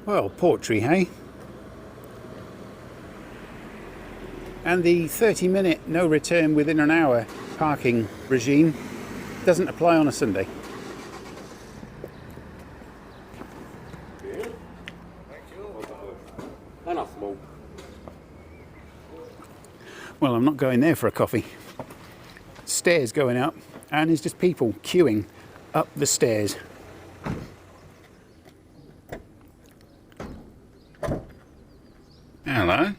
Well, Portree, hey? And the 30-minute no return within an hour parking regime doesn't apply on a Sunday. Well, I'm not going there for a coffee. Stairs going up, and there's just people queuing up the stairs. Hello.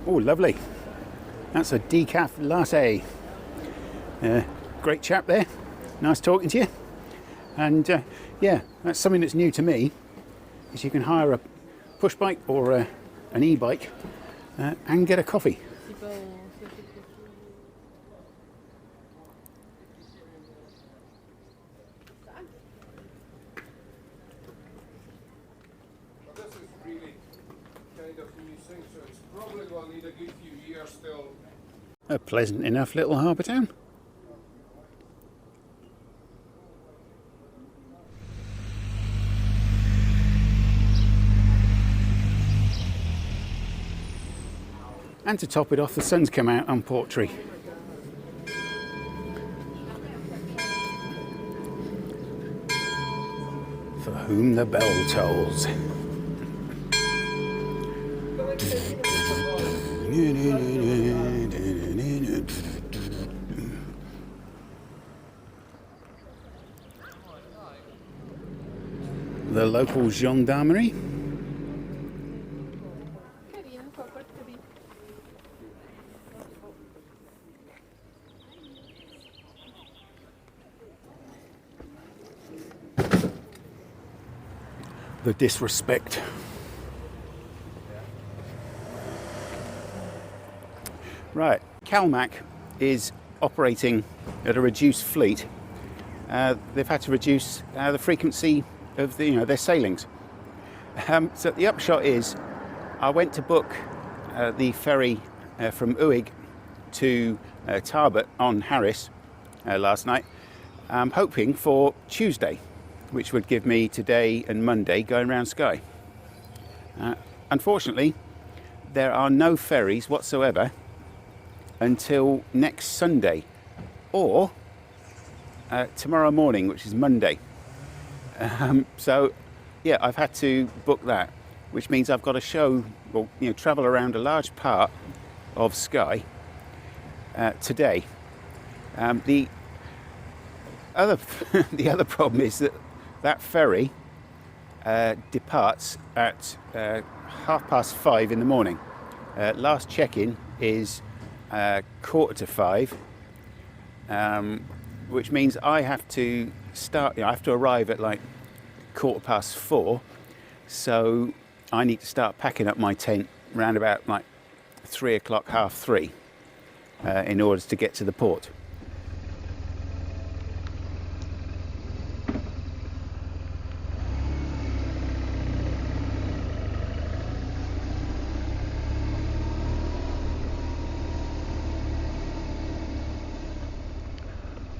Oh, lovely. That's a decaf latte. Great chap there. Nice talking to you. And yeah, that's something that's new to me, is you can hire a push bike or an e-bike and get a coffee. A pleasant enough little harbour town. And to top it off, the sun's come out on Portree. For whom the bell tolls. The local gendarmerie. The disrespect. Right, Calmac is operating at a reduced fleet. They've had to reduce the frequency of their sailings. So the upshot is, I went to book the ferry from Uig to Tarbert on Harris last night, hoping for Tuesday, which would give me today and Monday going around Skye. Unfortunately, there are no ferries whatsoever until next Sunday, or tomorrow morning, which is Monday. So yeah, I've had to book that, which means I've got to travel around a large part of Skye today. The other problem is that ferry departs at 5:30 in the morning. Last check-in is 4:45, which means I have to start. I have to arrive at like 4:15, so I need to start packing up my tent round about like 3 o'clock, 3:30, in order to get to the port.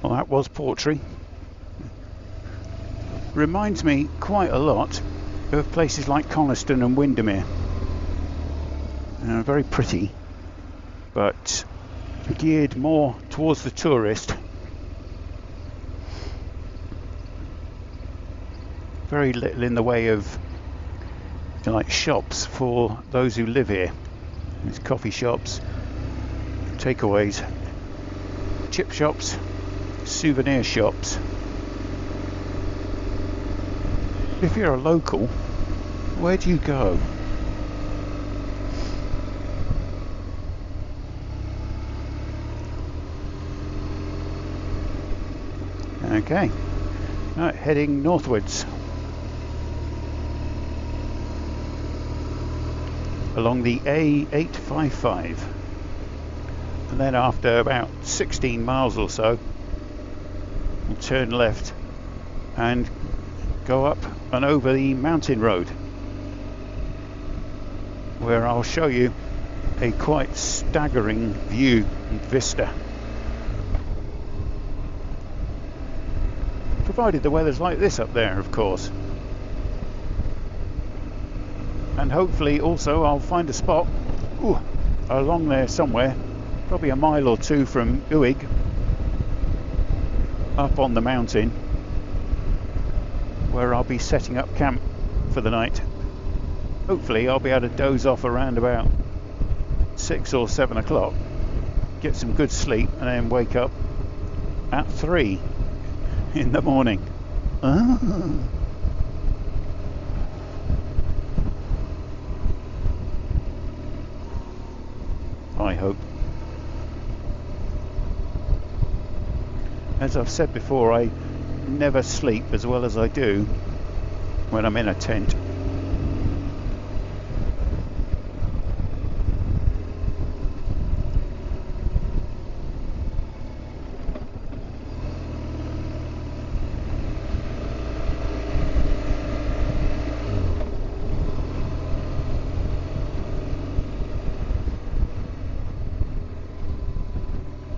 Well, that was Portree. Reminds me quite a lot of places like Coniston and Windermere. Very pretty, but geared more towards the tourist. Very little in the way of like shops for those who live here. There's coffee shops, takeaways, chip shops, souvenir shops. If you're a local, where do you go? Okay, right, heading northwards along the A855, and then after about 16 miles or so we'll turn left and go up and over the mountain road, where I'll show you a quite staggering view and vista, provided the weather's like this up there, of course. And hopefully also I'll find a spot along there somewhere, probably a mile or two from Uig, up on the mountain, where I'll be setting up camp for the night. Hopefully I'll be able to doze off around about 6 or 7 o'clock, get some good sleep, and then wake up at 3 in the morning. I hope. As I've said before, I never sleep as well as I do when I'm in a tent.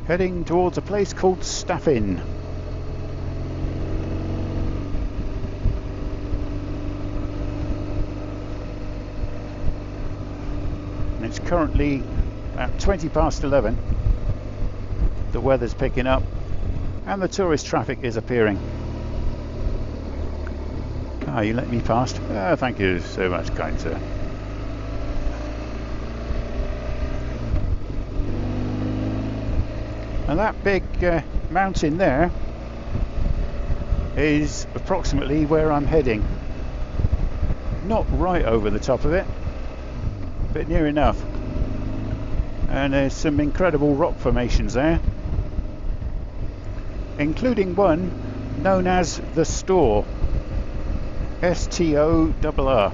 Heading towards a place called Staffin. It's currently at 20 past 11. The weather's picking up and the tourist traffic is appearing. You let me past? Thank you so much, kind sir. And that big mountain there is approximately where I'm heading. Not right over the top of it, but near enough. And there's some incredible rock formations there, including one known as the Storr, S-T-O-R-R.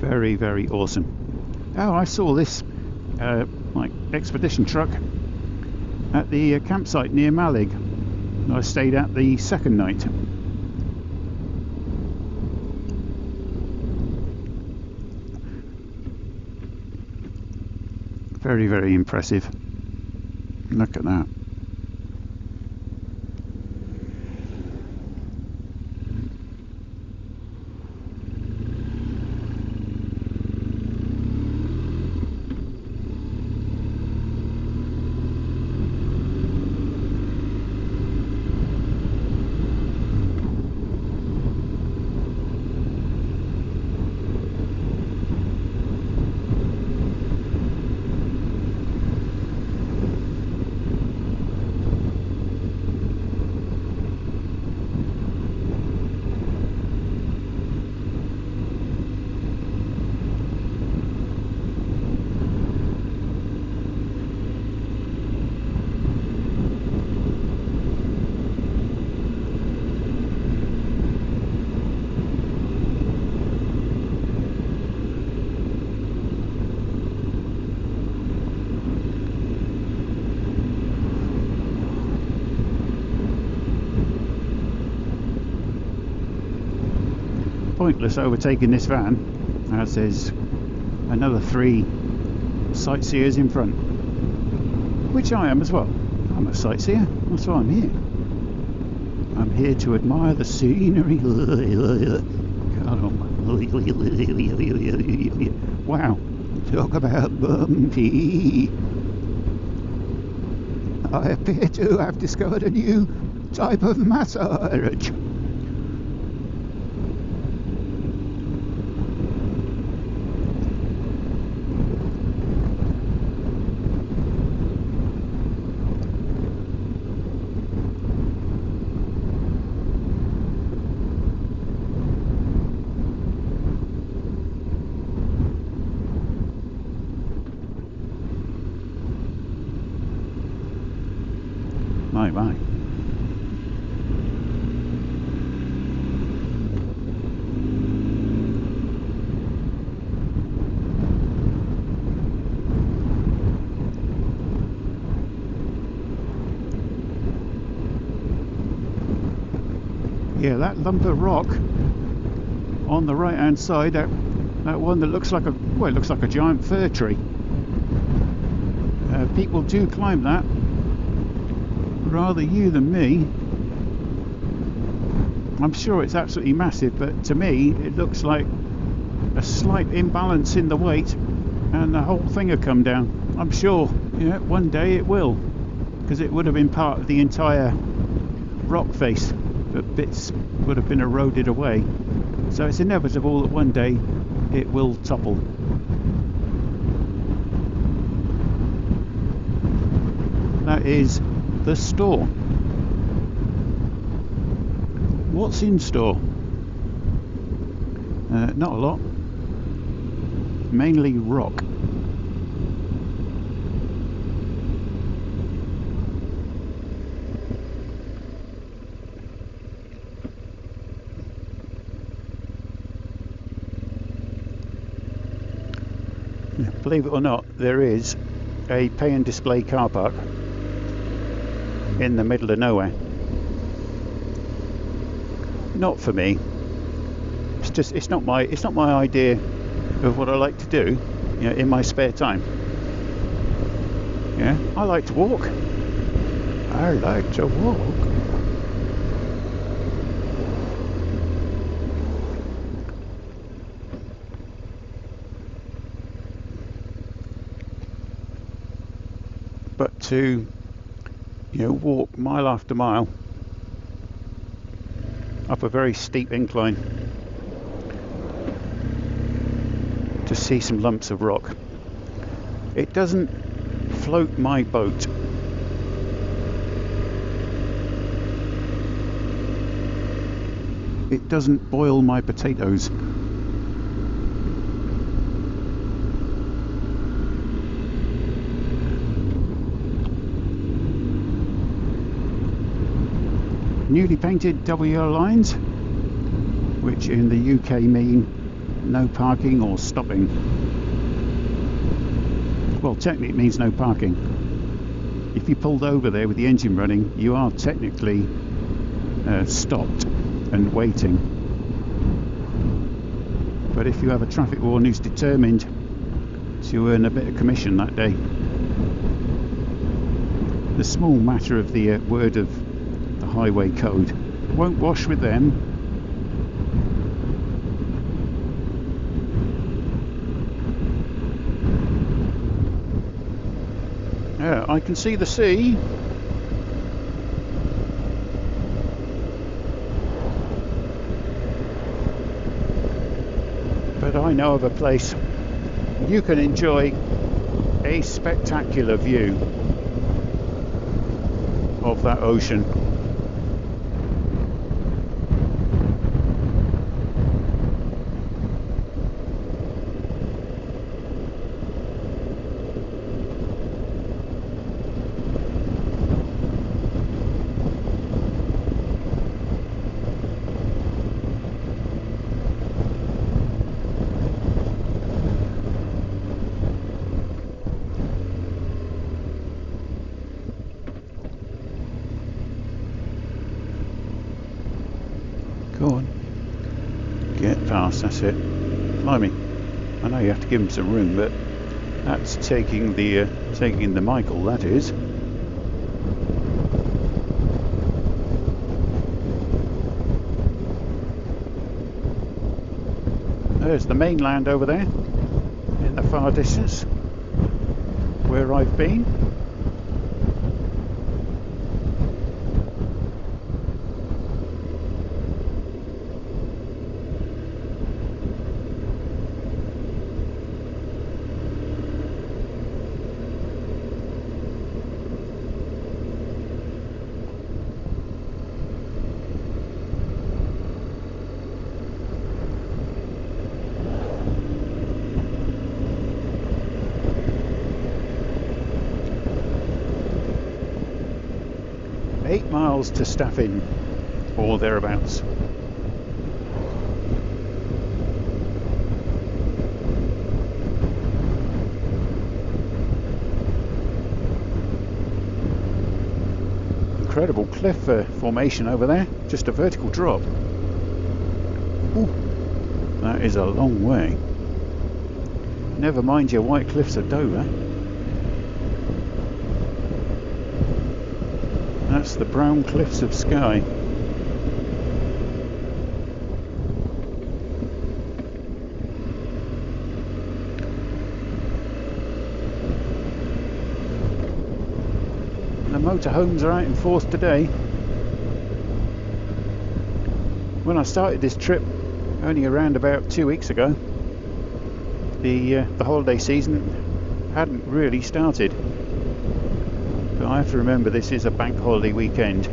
Very, very awesome. I saw this like expedition truck at the campsite near Malig. I stayed at the second night. Very, very impressive. Look at that. pointless overtaking this van, as there's another 3 sightseers in front, which I am as well. I'm a sightseer, that's why I'm here. I'm here to admire the scenery. Wow, talk about bumpy. I appear to have discovered a new type of massage. My. Yeah, that lump of rock on the right hand side, that one that looks like it looks like a giant fir tree. People do climb that. Rather you than me. I'm sure it's absolutely massive, but to me it looks like a slight imbalance in the weight and the whole thing will come down. I'm sure, yeah, one day it will, because it would have been part of the entire rock face, but bits would have been eroded away. So it's inevitable that one day it will topple. That is the store. What's in store? Not a lot. Mainly rock. Believe it or not, there is a pay and display car park in the middle of nowhere. Not for me. It's not my idea of what I like to do, you know, in my spare time. Yeah, I like to walk. I like to walk. But to, you know, walk mile after mile up a very steep incline to see some lumps of rock, it doesn't float my boat. It doesn't boil my potatoes. Newly painted WL lines, which in the UK mean no parking or stopping. Well, technically it means no parking. If you pulled over there with the engine running, you are technically stopped and waiting. But if you have a traffic warden who's determined to earn a bit of commission that day, the small matter of the word of the highway code won't wash with them. Yeah, I can see the sea. But I know of a place you can enjoy a spectacular view of that ocean. Go on, get past, that's it. Blimey, I know you have to give them some room, but that's taking the Michael, that is. There's the mainland over there in the far distance where I've been. To Staffin or thereabouts. Incredible cliff formation over there, just a vertical drop. Ooh, that is a long way. Never mind your white cliffs of Dover. That's the brown cliffs of Skye. The motorhomes are out in force today. When I started this trip only around about 2 weeks ago, the holiday season hadn't really started. But I have to remember this is a bank holiday weekend.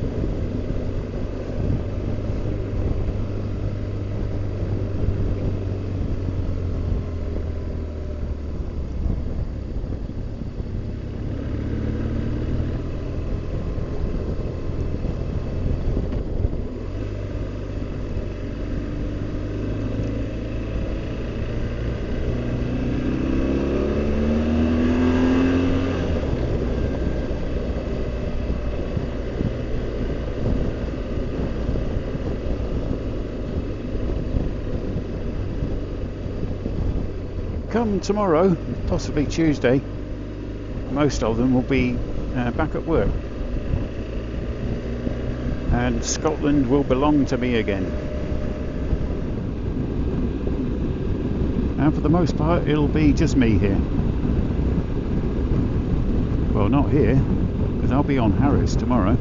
Come tomorrow, possibly Tuesday, most of them will be back at work, and Scotland will belong to me again. And for the most part it'll be just me here. Well, not here, because I'll be on Harris tomorrow.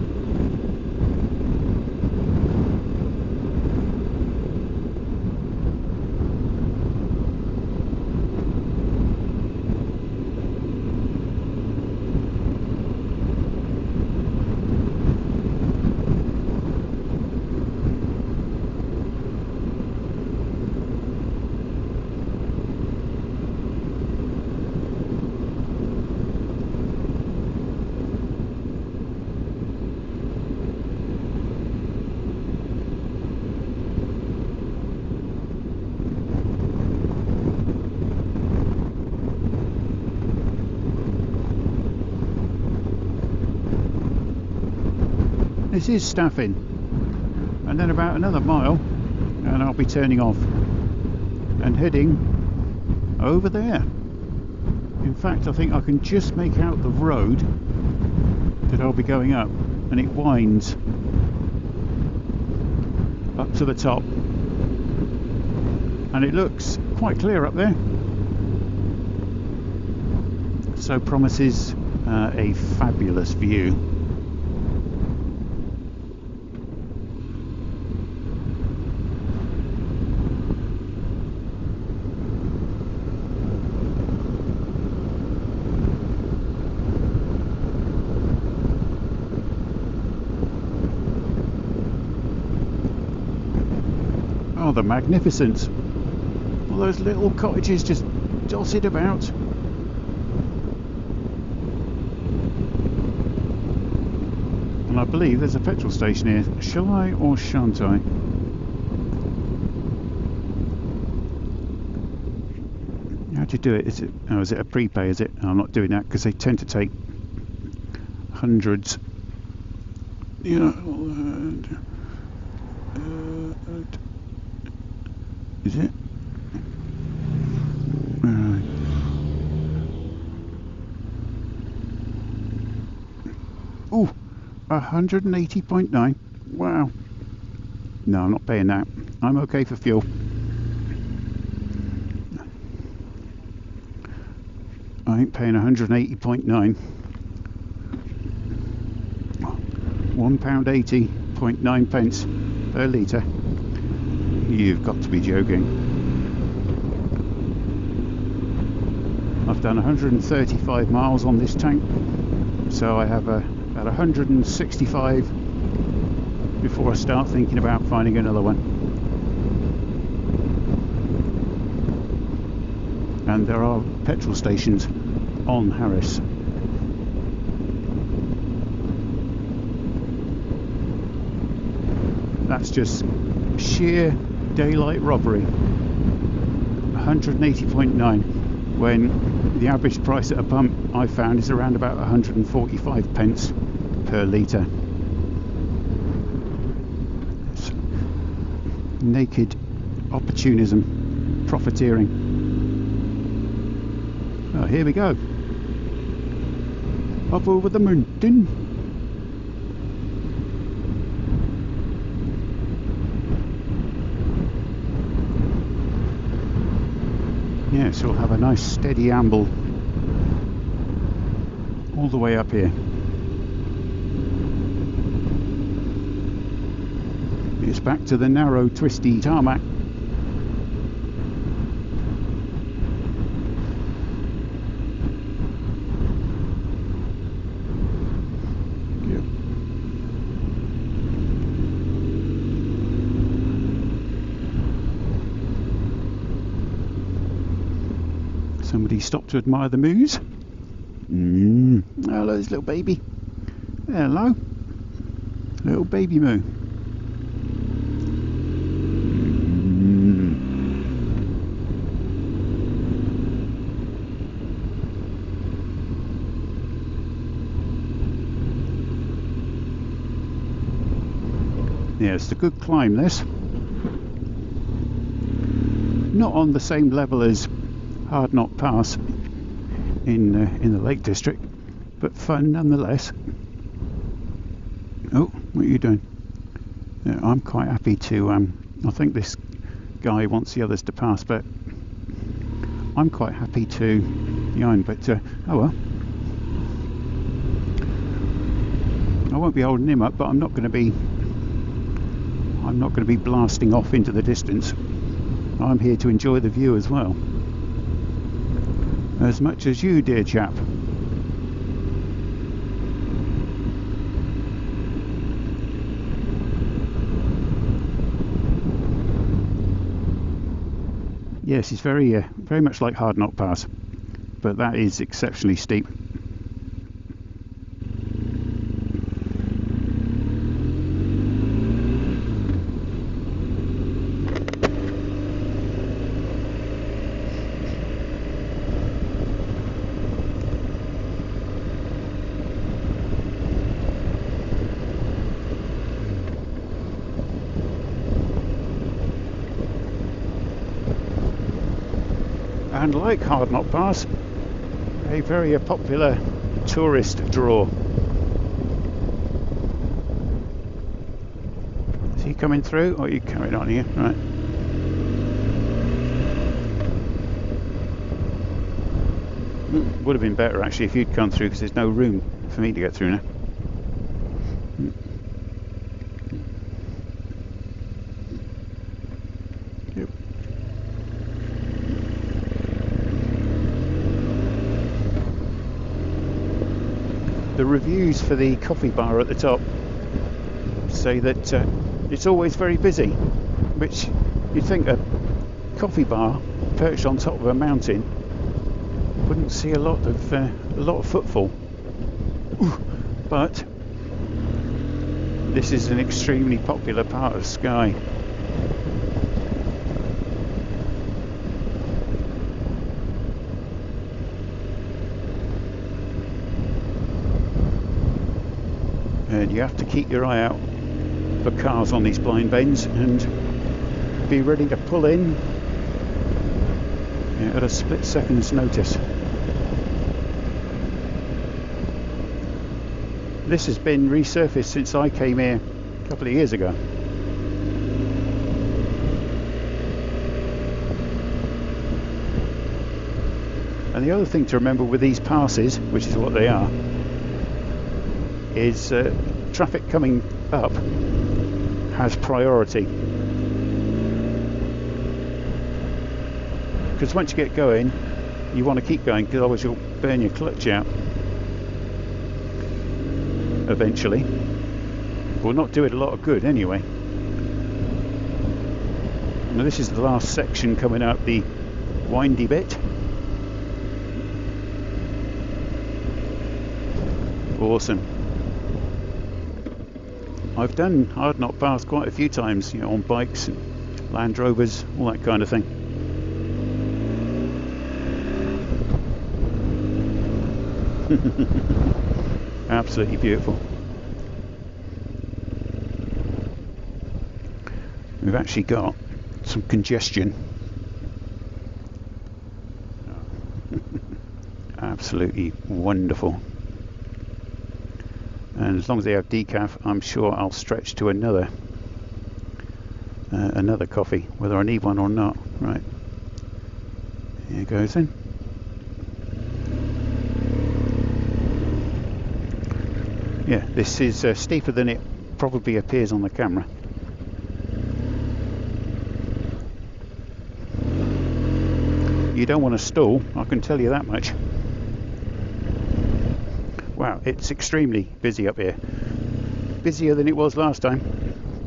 This is Staffin, and then about another mile and I'll be turning off and heading over there. In fact, I think I can just make out the road that I'll be going up, and it winds up to the top, and it looks quite clear up there, so promises a fabulous view. Oh, the magnificence! All those little cottages just dotted about. And I believe there's a petrol station here. Shall I or shan't I? How do you do it? Is it a prepay? Is it? I'm not doing that because they tend to take hundreds. Yeah. Is it? Oh, 180.9. Wow. No, I'm not paying that. I'm okay for fuel. I ain't paying 180.9. £1.80.9 pence per litre. You've got to be joking. I've done 135 miles on this tank, so I have about 165 before I start thinking about finding another one. And there are petrol stations on Harris. That's just sheer daylight robbery. 180.9 when the average price at a pump I found is around about 145 pence per litre. It's naked opportunism, profiteering. Oh, here we go. Up over the mountain. Yeah, so we'll have a nice steady amble all the way up here. It's back to the narrow, twisty tarmac. Somebody stopped to admire the moose. Hello, there's little baby. Hello, little baby moo. Yeah, it's a good climb, this. Not on the same level as Hard Knot Pass in the Lake District, but fun nonetheless. Oh, what are you doing? Yeah, I'm quite happy to. I think this guy wants the others to pass, but I'm quite happy to behind. But oh well, I won't be holding him up, but I'm not going to be blasting off into the distance. I'm here to enjoy the view as well. As much as you, dear chap. Yes, it's very much like Hard Knot Pass, but that is exceptionally steep. And like Hard Knot Pass, a very popular tourist draw. Is he coming through, or are you carrying on here? Right. Would have been better actually if you'd come through, because there's no room for me to get through now. Yep. The reviews for the coffee bar at the top say that it's always very busy, which you'd think a coffee bar perched on top of a mountain wouldn't see a lot of footfall. But this is an extremely popular part of Skye. And you have to keep your eye out for cars on these blind bends and be ready to pull in at a split second's notice. This has been resurfaced since I came here a couple of years ago. And the other thing to remember with these passes, which is what they are, is traffic coming up has priority. Because once you get going, you want to keep going, because otherwise you'll burn your clutch out eventually. Will not do it a lot of good anyway. Now this is the last section coming out the windy bit. Awesome. I've done Hardknot Path quite a few times, you know, on bikes and Land Rovers, all that kind of thing. Absolutely beautiful. We've actually got some congestion. Absolutely wonderful. And as long as they have decaf, I'm sure I'll stretch to another coffee, whether I need one or not. Right, here goes then. Yeah, this is steeper than it probably appears on the camera. You don't want to stall, I can tell you that much. Wow, it's extremely busy up here. Busier than it was last time.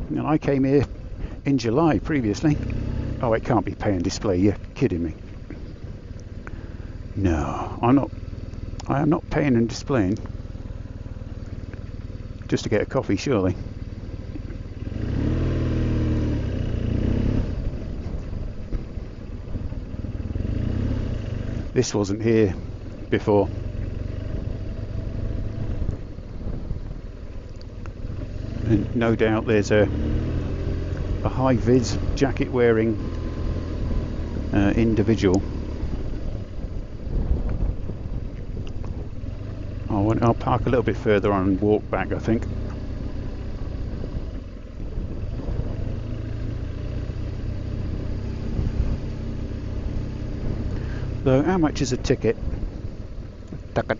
And I came here in July previously. Oh, it can't be pay and display, you're kidding me. No, I am not paying and displaying. Just to get a coffee, surely. This wasn't here before. And no doubt there's a high-vis jacket-wearing individual. I'll park a little bit further on and walk back, I think. So, how much is a ticket? Ticket.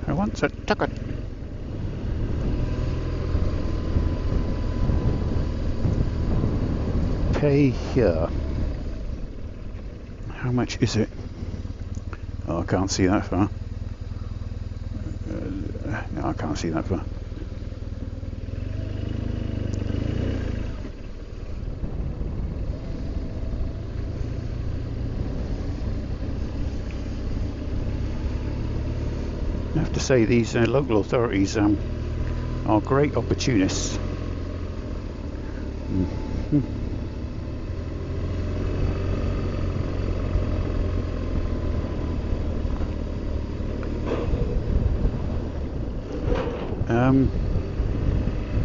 I want a ticket. Pay here. How much is it? Oh, I can't see that far. No, I can't see that far. I have to say these local authorities are great opportunists.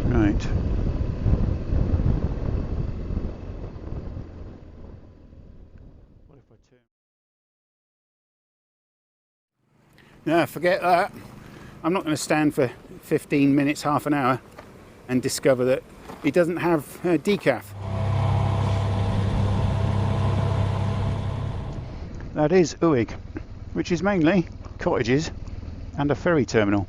Right. What if I turn? No, forget that. I'm not going to stand for 15 minutes, half an hour, and discover that it doesn't have decaf. That is Uig, which is mainly cottages and a ferry terminal.